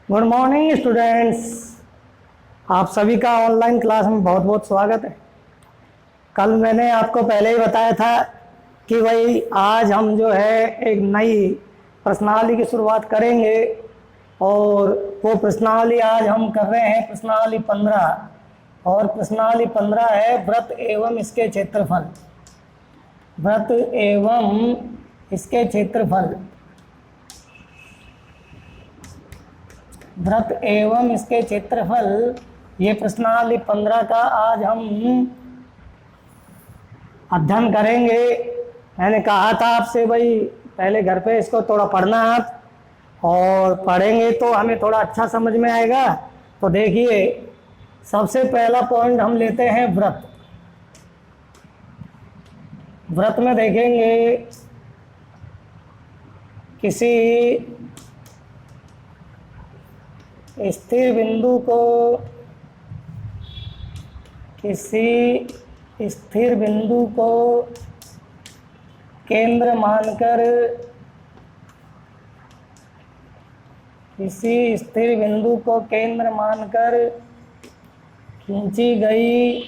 Good morning students. आप सभी का ऑनलाइन क्लास में बहुत बहुत स्वागत है। कल मैंने आपको पहले ही बताया था कि भाई आज हम जो है एक नई प्रश्नावली की शुरुआत करेंगे और वो प्रश्नावली आज हम कर रहे हैं प्रश्नावली 15। और प्रश्नावली 15 है व्रत एवं इसके क्षेत्रफल। व्रत एवं इसके क्षेत्रफल। व्रत एवं इसके क्षेत्रफल, ये प्रश्नावली 15 का आज हम अध्ययन करेंगे। मैंने कहा था आपसे भाई पहले घर पे इसको थोड़ा पढ़ना आप, और पढ़ेंगे तो हमें थोड़ा अच्छा समझ में आएगा। तो देखिए, सबसे पहला पॉइंट हम लेते हैं व्रत। व्रत में देखेंगे किसी स्थिर बिंदु को केंद्र मानकर खींची गई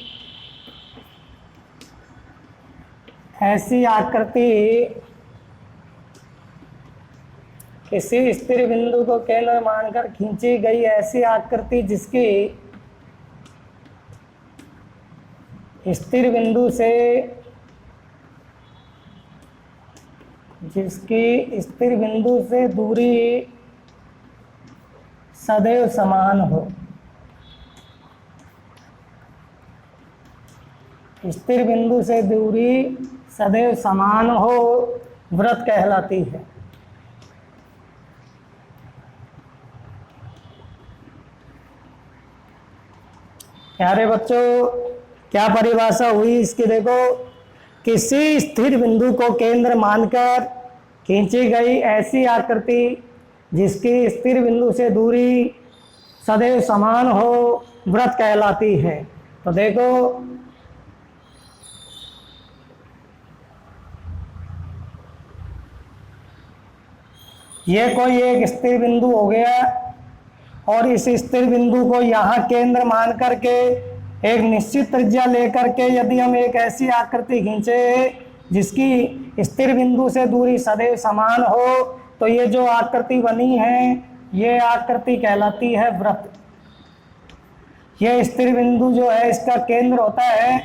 ऐसी आकृति, किसी स्थिर बिंदु को केंद्र मानकर खींची गई ऐसी आकृति जिसकी स्थिर बिंदु से दूरी सदैव समान हो। स्थिर बिंदु से दूरी सदैव समान हो, व्रत कहलाती है। प्यारे बच्चों, क्या परिभाषा हुई इसकी? देखो, किसी स्थिर बिंदु को केंद्र मानकर खींची गई ऐसी आकृति जिसकी स्थिर बिंदु से दूरी सदैव समान हो, व्रत कहलाती है। तो देखो, ये कोई एक स्थिर बिंदु हो गया और इस स्थिर बिंदु को यहाँ केंद्र मान करके एक निश्चित त्रिज्या लेकर के यदि हम एक ऐसी आकृति खींचे जिसकी स्थिर बिंदु से दूरी सदैव समान हो, तो ये जो आकृति बनी है ये आकृति कहलाती है व्रत। ये स्थिर बिंदु जो है इसका केंद्र होता है,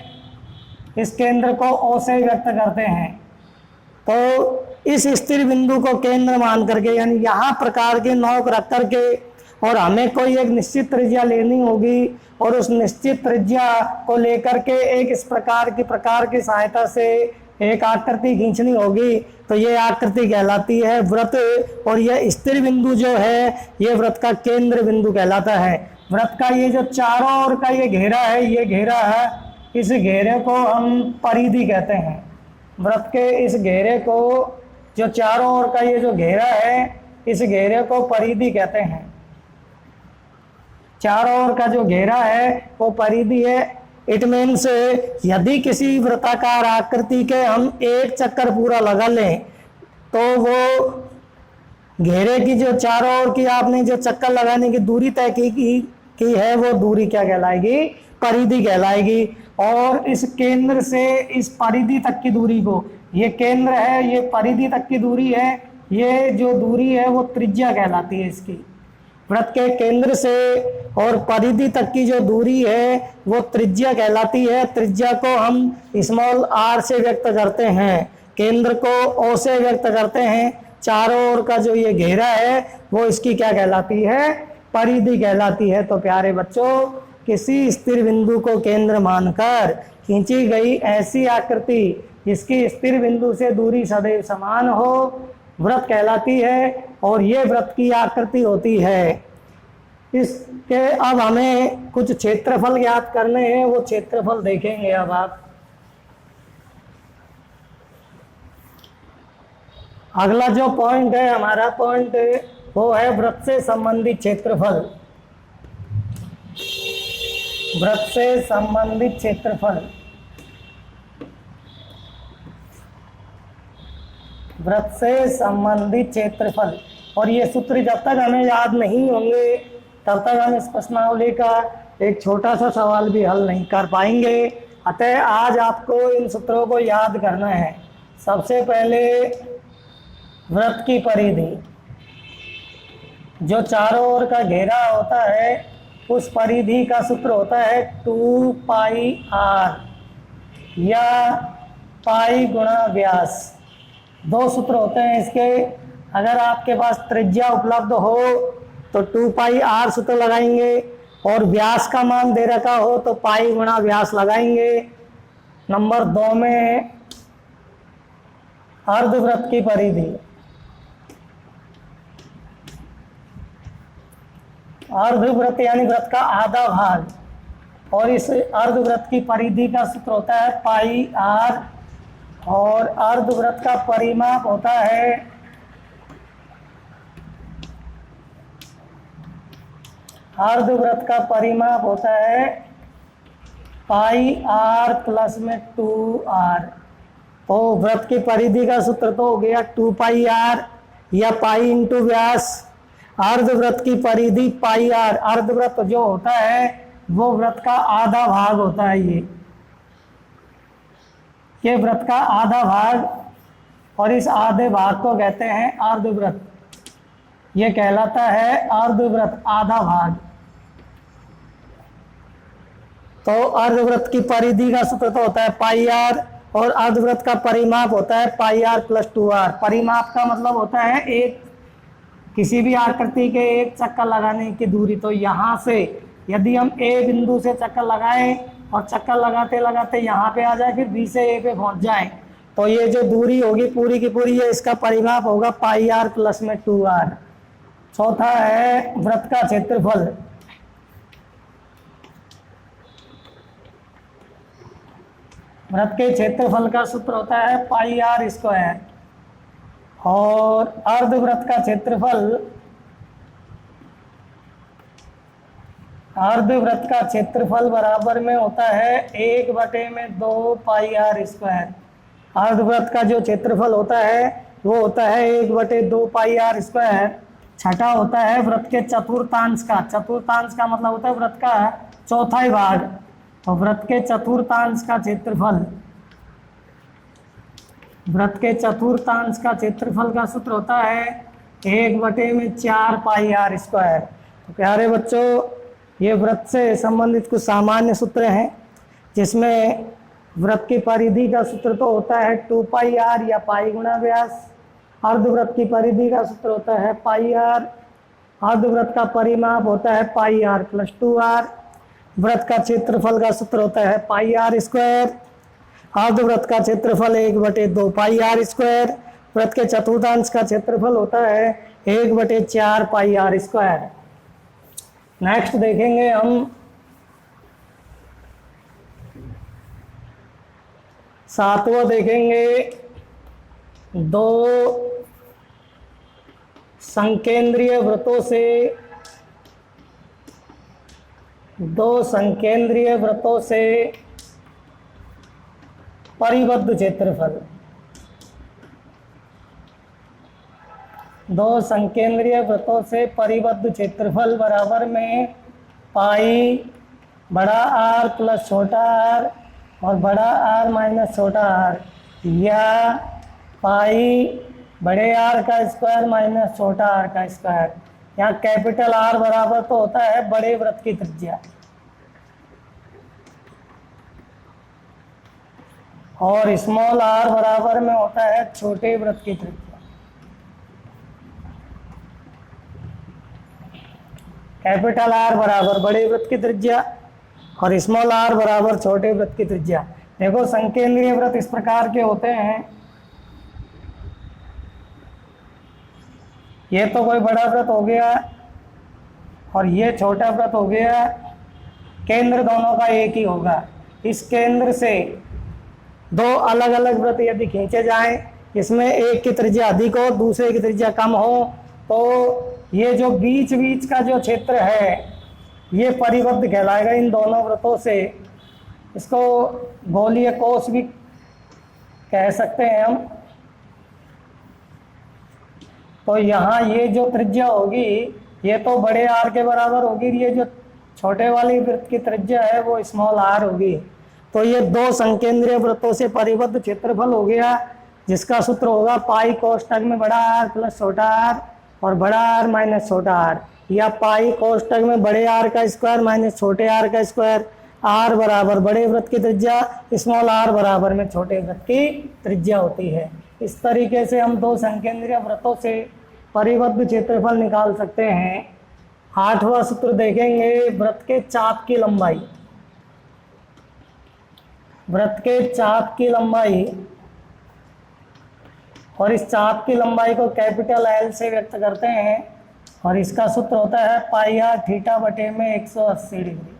इस केंद्र को O से व्यक्त करते हैं। तो इस स्थिर बिंदु को केंद्र मान करके, यानी यहाँ प्रकार के नोक रख करके, और हमें कोई एक निश्चित त्रिज्या लेनी होगी और उस निश्चित त्रिज्या को लेकर के एक इस प्रकार की सहायता से एक आकृति खींचनी होगी, तो ये आकृति कहलाती है व्रत। और यह स्थिर बिंदु जो है ये व्रत का केंद्र बिंदु कहलाता है। व्रत का ये जो चारों ओर का ये घेरा है, ये घेरा है, इस घेरे को हम परिधि कहते हैं। व्रत के इस घेरे को, जो चारों ओर का ये जो घेरा है, इस घेरे को परिधि कहते हैं। चारों ओर का जो घेरा है वो परिधि है। इट मीन्स यदि किसी वृत्ताकार आकृति के हम एक चक्कर पूरा लगा लें तो वो घेरे की जो चारों ओर की आपने जो चक्कर लगाने की दूरी तय की है, वो दूरी क्या कहलाएगी? परिधि कहलाएगी। और इस केंद्र से इस परिधि तक की दूरी को, ये केंद्र है, ये परिधि तक की दूरी है, ये जो दूरी है वो त्रिज्या कहलाती है इसकी। व्रत के केंद्र से और परिधि तक की जो दूरी है वो त्रिज्या कहलाती है। त्रिज्या को हम स्मॉल r से व्यक्त करते हैं, केंद्र को O से व्यक्त करते हैं, चारों ओर का जो ये घेरा है वो इसकी क्या कहलाती है? परिधि कहलाती है। तो प्यारे बच्चों, किसी स्थिर बिंदु को केंद्र मानकर खींची गई ऐसी आकृति जिसकी स्थिर बिंदु से दूरी सदैव समान हो, व्रत कहलाती है। और ये व्रत की आकृति होती है। इसके अब हमें कुछ क्षेत्रफल ज्ञात करने हैं, वो क्षेत्रफल देखेंगे अब आप। अगला जो पॉइंट है, हमारा पॉइंट वो है व्रत से संबंधित क्षेत्रफल। व्रत से संबंधित क्षेत्रफल। व्रत से संबंधित क्षेत्रफल और ये सूत्र जब तक हमें याद नहीं होंगे तब तक हम इस प्रश्नावली का एक छोटा सा सवाल भी हल नहीं कर पाएंगे। अतः आज आपको इन सूत्रों को याद करना है। सबसे पहले वृत्त की परिधि, जो चारों ओर का घेरा होता है उस परिधि का सूत्र होता है 2πr या पाई गुणा व्यास। दो सूत्र होते हैं इसके। अगर आपके पास त्रिज्या उपलब्ध हो तो 2πr सूत्र लगाएंगे और व्यास का मान दे रखा हो तो पाई गुणा व्यास लगाएंगे। नंबर 2 में अर्धवृत्त की परिधि, अर्धवृत्त यानी वृत्त का आधा भाग, और इस अर्धवृत्त की परिधि का सूत्र होता है πr और अर्धवृत्त का परिमाप होता है πr प्लस में 2r। तो वृत्त की परिधि का सूत्र तो हो गया 2πr या पाई इंटू व्यास। अर्धवृत्त की परिधि πr, अर्धवृत्त जो होता है वो वृत्त का आधा भाग होता है। ये वृत्त का आधा भाग और इस आधे भाग को कहते हैं अर्धवृत्त। ये कहलाता है अर्धवृत्त, आधा भाग। तो अर्धवृत्त की परिधि का सूत्र तो होता है πr और अर्धवृत्त का परिमाप होता है πr प्लस 2r। परिमाप का मतलब होता है एक किसी भी आकृति के एक चक्कर लगाने की दूरी। तो यहाँ से यदि हम A बिंदु से चक्कर लगाएं और चक्कर लगाते लगाते यहाँ पे आ जाए, फिर B से A पे पहुँच जाएं, तो ये जो दूरी होगी पूरी की पूरी, ये इसका परिमाप होगा πr प्लस में 2r। चौथा है वृत्त का क्षेत्रफल। वृत्त के क्षेत्रफल का सूत्र होता है πr स्क्वायर और अर्धवृत्त का क्षेत्रफल, अर्धवृत्त का क्षेत्रफल बराबर में होता है 1/2 πr स्क्वायर। अर्धवृत्त का जो क्षेत्रफल होता है वो होता है 1/2 πr स्क्वायर। छठा होता है वृत्त के चतुर्थांश का। चतुर्थांश का मतलब होता है वृत्त का चौथाई भाग। तो वृत्त के चतुर्थांश का क्षेत्रफल, वृत्त के चतुर्थांश का क्षेत्रफल का सूत्र होता है 1/4 πr स्क्वायर। तो प्यारे बच्चों, ये वृत्त से संबंधित कुछ सामान्य सूत्र हैं, जिसमें वृत्त की परिधि का सूत्र तो होता है 2πr या पाई गुणा व्यास। अर्धवृत्त की परिधि का सूत्र होता है πr। अर्धवृत्त का परिमाप होता है πr प्लस 2r। वृत्त का क्षेत्रफल का सूत्र होता है πr स्क्वायर। अर्धवृत्त का क्षेत्रफल 1/2 πr स्क्वायर। वृत्त के चतुर्थांश का क्षेत्रफल होता है 1/4 πr स्क्वायर। नेक्स्ट देखेंगे हम सातवां देखेंगे, दो संकेंद्रीय वृत्तों से परिबद्ध क्षेत्रफल। दो संकेंद्रीय वृत्तों से परिबद्ध क्षेत्रफल बराबर में पाई बड़ा R प्लस छोटा r और बड़ा R माइनस छोटा r, या पाई बड़े R का स्क्वायर माइनस छोटा r का स्क्वायर। यहाँ कैपिटल R बराबर तो होता है बड़े वृत्त की त्रिज्या और स्मॉल r बराबर में होता है छोटे वृत्त की त्रिज्या। कैपिटल R बराबर बड़े वृत्त की त्रिज्या और स्मॉल r बराबर छोटे वृत्त की त्रिज्या। देखो, संकेंद्रीय वृत्त इस प्रकार के होते हैं। ये तो कोई बड़ा वृत्त हो गया और ये छोटा वृत्त हो गया। केंद्र दोनों का एक ही होगा। इस केंद्र से दो अलग अलग वृत्त यदि खींचे जाएं, इसमें एक की त्रिज्या अधिक हो, दूसरे की त्रिज्या कम हो, तो ये जो बीच बीच का जो क्षेत्र है ये परिबद्ध कहलाएगा इन दोनों वृत्तों से। इसको गोलीय कोश भी कह सकते हैं हम। तो यहाँ ये जो त्रिज्या होगी ये तो बड़े आर के बराबर होगी, ये जो छोटे वाली वृत्त की त्रिज्या है वो स्मॉल आर होगी। तो ये दो संकेंद्रीय वृत्तों से परिबद्ध क्षेत्रफल हो गया, जिसका सूत्र होगा पाई कोष्टक में बड़ा आर प्लस छोटा आर और बड़ा आर माइनस छोटा आर, या पाई कोष्टक में बड़े आर का स्क्वायर माइनस छोटे आर का स्क्वायर, आर बराबर बड़े वृत्त की त्रिज्या स्मॉल आर बराबर में छोटे वृत्त की त्रिज्या होती है। इस तरीके से हम दो संकेंद्रीय वृत्तों से परिबद्ध क्षेत्रफल निकाल सकते हैं। 8वां सूत्र देखेंगे, वृत्त के चाप की लंबाई। वृत्त के चाप की लंबाई, और इस चाप की लंबाई को कैपिटल एल से व्यक्त करते हैं, और इसका सूत्र होता है पाई आर थीटा बटे में 180 डिग्री।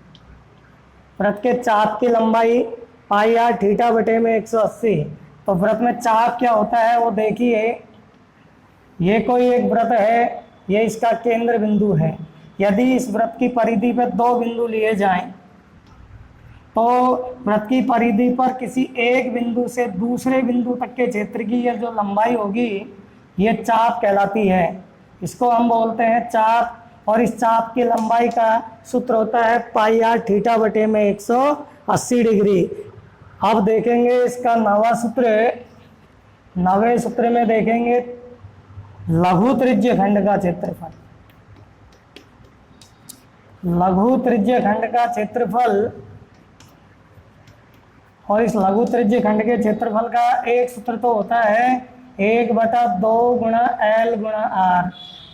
वृत्त के चाप की लंबाई पाई आर थीटा बटे में 180। तो वृत्त में चाप क्या होता है वो देखिए, ये कोई एक वृत्त है, ये इसका केंद्र बिंदु है। यदि इस वृत्त की परिधि पर दो बिंदु लिए जाएं तो वृत्त की परिधि पर किसी एक बिंदु से दूसरे बिंदु तक के क्षेत्र की ये जो लंबाई होगी ये चाप कहलाती है। इसको हम बोलते हैं चाप, और इस चाप की लंबाई का सूत्र होता है पाई आर थीटा बटे में 180 डिग्री। अब देखेंगे इसका नवा सूत्र। नवे सूत्र में देखेंगे लघु त्रिज्य खंड का क्षेत्रफल। लघु त्रिज्य खंड का क्षेत्रफल, और इस लघु त्रिज्य खंड के क्षेत्रफल का एक सूत्र तो होता है 1/2 गुणा एल गुणा आर।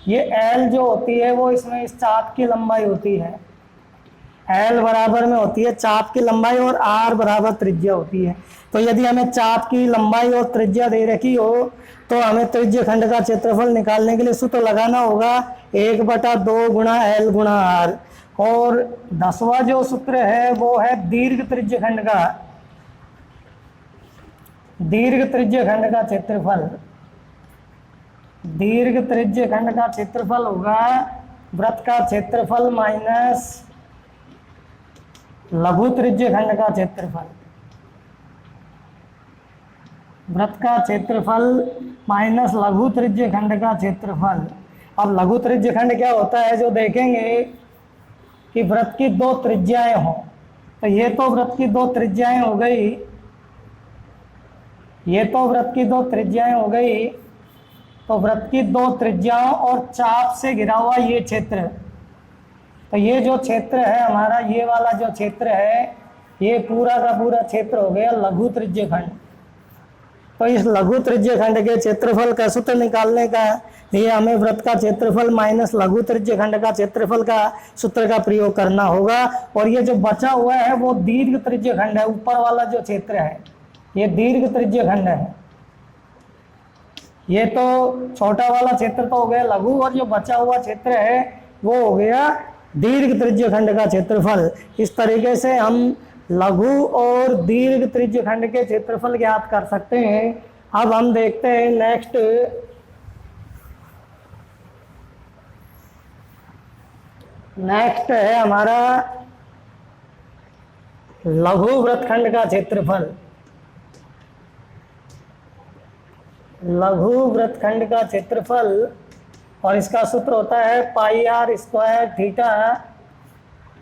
ये एल जो होती है वो इसमें इस चाप की लंबाई होती है, एल बराबर में होती है चाप की लंबाई और आर बराबर त्रिज्या होती है। तो यदि हमें चाप की लंबाई और त्रिज्या दे रखी हो तो हमें त्रिज्य खंड का क्षेत्रफल निकालने के लिए सूत्र लगाना होगा 1/2 गुणा एल गुणा आर। और 10वां जो सूत्र है वो है दीर्घ त्रिज्य खंड का। दीर्घ त्रिज्य खंड का क्षेत्रफल, दीर्घ त्रिज्य खंड का क्षेत्रफल होगा वृत्त का क्षेत्रफल माइनस लघु त्रिज्य खंड का क्षेत्रफल। वृत्त का क्षेत्रफल माइनस लघु त्रिज्य खंड का क्षेत्रफल। अब लघु त्रिज्य खंड क्या होता है जो देखेंगे कि वृत्त की दो त्रिज्याएं हों। तो ये तो वृत्त की दो त्रिज्याएं हो गई, ये तो वृत्त की दो त्रिज्याएं हो गई। तो वृत्त की दो त्रिज्याओं और चाप से घिरा हुआ ये क्षेत्र, तो ये जो क्षेत्र है हमारा, ये वाला जो क्षेत्र है, ये पूरा का पूरा क्षेत्र हो गया लघु त्रिज्य खंड। तो इस लघु त्रिज्य खंड के क्षेत्रफल का सूत्र निकालने का लिए हमें वृत्त का क्षेत्रफल माइनस लघु त्रिज्य खंड का क्षेत्रफल का सूत्र का प्रयोग करना होगा। और ये जो बचा हुआ है वो दीर्घ त्रिज्य खंड है, ऊपर वाला जो क्षेत्र है ये दीर्घ त्रिज्य खंड है। ये तो छोटा वाला क्षेत्र तो हो गया लघु, और जो बचा हुआ क्षेत्र है वो हो गया दीर्घ त्रिज्य खंड का क्षेत्रफल। इस तरीके से हम लघु और दीर्घ त्रिज्य खंड के क्षेत्रफल ज्ञात कर सकते हैं। अब हम देखते हैं नेक्स्ट, नेक्स्ट है हमारा लघु वृत्तखंड का क्षेत्रफल। लघु वृत्तखंड का क्षेत्रफल, और इसका सूत्र होता है पाई आर स्क्वायर थीटा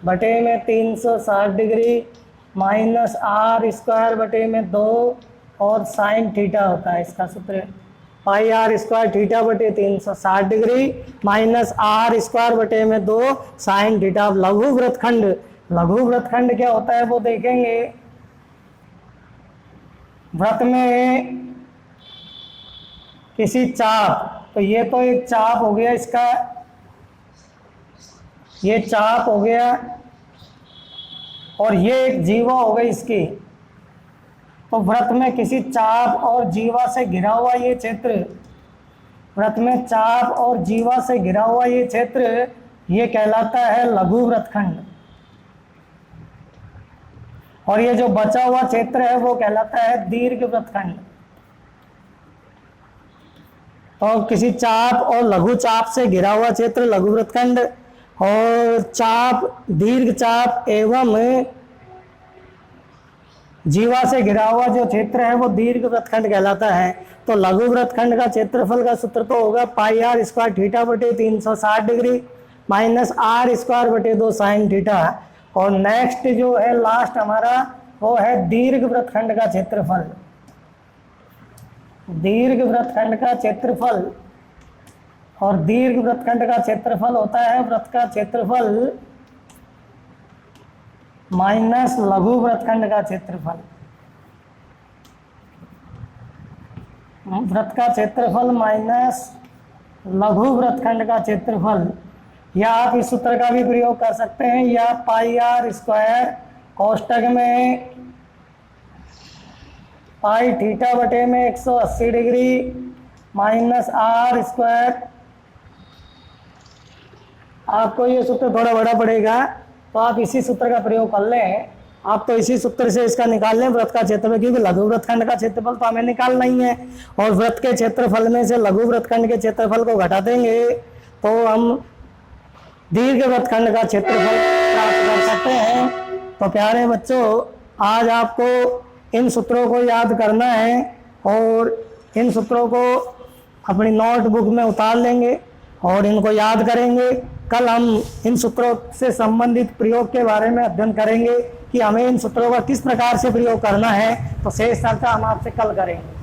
बटे में 360 डिग्री माइनस आर स्क्वायर बटे में 2 और साइन थीटा होता है। इसका सूत्र पाई आर स्क्वायर थीटा बटे 360 डिग्री माइनस आर स्क्वायर बटे में 2 साइन थीटा। लघु वृत्तखंड, लघु वृत्तखंड क्या होता है वो देखेंगे। वृत्त में किसी चाप, तो ये तो एक चाप हो गया इसका, ये चाप हो गया, और ये एक जीवा हो गई इसकी। तो वृत्त में किसी चाप और जीवा से घिरा हुआ ये क्षेत्र, वृत्त में चाप और जीवा से घिरा हुआ ये क्षेत्र, ये कहलाता है लघु वृत्तखंड। और ये जो बचा हुआ क्षेत्र है वो कहलाता है दीर्घ वृत्तखंड। तो किसी चाप और लघु चाप से घिरा हुआ क्षेत्र लघु वृत्तखंड, और चाप, दीर्घ चाप एवं जीवा से घिरा हुआ जो क्षेत्र है वो दीर्घ वृत्तखंड कहलाता है। तो लघु वृत्तखंड का क्षेत्रफल का सूत्र तो होगा पाई आर स्क्वायर थीटा बटे 360 डिग्री माइनस आर स्क्वायर बटे 2 साइन थीटा। और नेक्स्ट जो है लास्ट हमारा वो है दीर्घ वृत्तखंड का क्षेत्रफल। दीर्घ वृत्तखंड का क्षेत्रफल, और दीर्घ वृत्तखंड का क्षेत्रफल होता है वृत्त का क्षेत्रफल माइनस लघु वृत्तखंड का क्षेत्रफल। वृत्त का क्षेत्रफल माइनस लघु वृत्तखंड का क्षेत्रफल, या आप इस सूत्र का भी प्रयोग कर सकते हैं, या पाई आर स्क्वायर कोष्टक में पाई थीटा बटे में 180 डिग्री माइनस आर स्क्वायर। आपको ये सूत्र थोड़ा बड़ा पड़ेगा तो आप इसी सूत्र का प्रयोग कर लें। आप तो इसी सूत्र से इसका निकाल लें वृत्त का क्षेत्रफल, क्योंकि लघु वृत्तखंड का क्षेत्रफल तो हमें निकालना ही है, और वृत्त के क्षेत्रफल में से लघु वृत्तखंड के क्षेत्रफल को घटा देंगे तो हम दीर्घ वृत्तखंड का क्षेत्रफल प्राप्त कर सकते हैं। तो प्यारे बच्चों, आज आपको इन सूत्रों को याद करना है और इन सूत्रों को अपनी नोटबुक में उतार लेंगे और इनको याद करेंगे। कल हम इन सूत्रों से संबंधित प्रयोग के बारे में अध्ययन करेंगे कि हमें इन सूत्रों का किस प्रकार से प्रयोग करना है। तो शेष चर्चा हम आपसे कल करेंगे।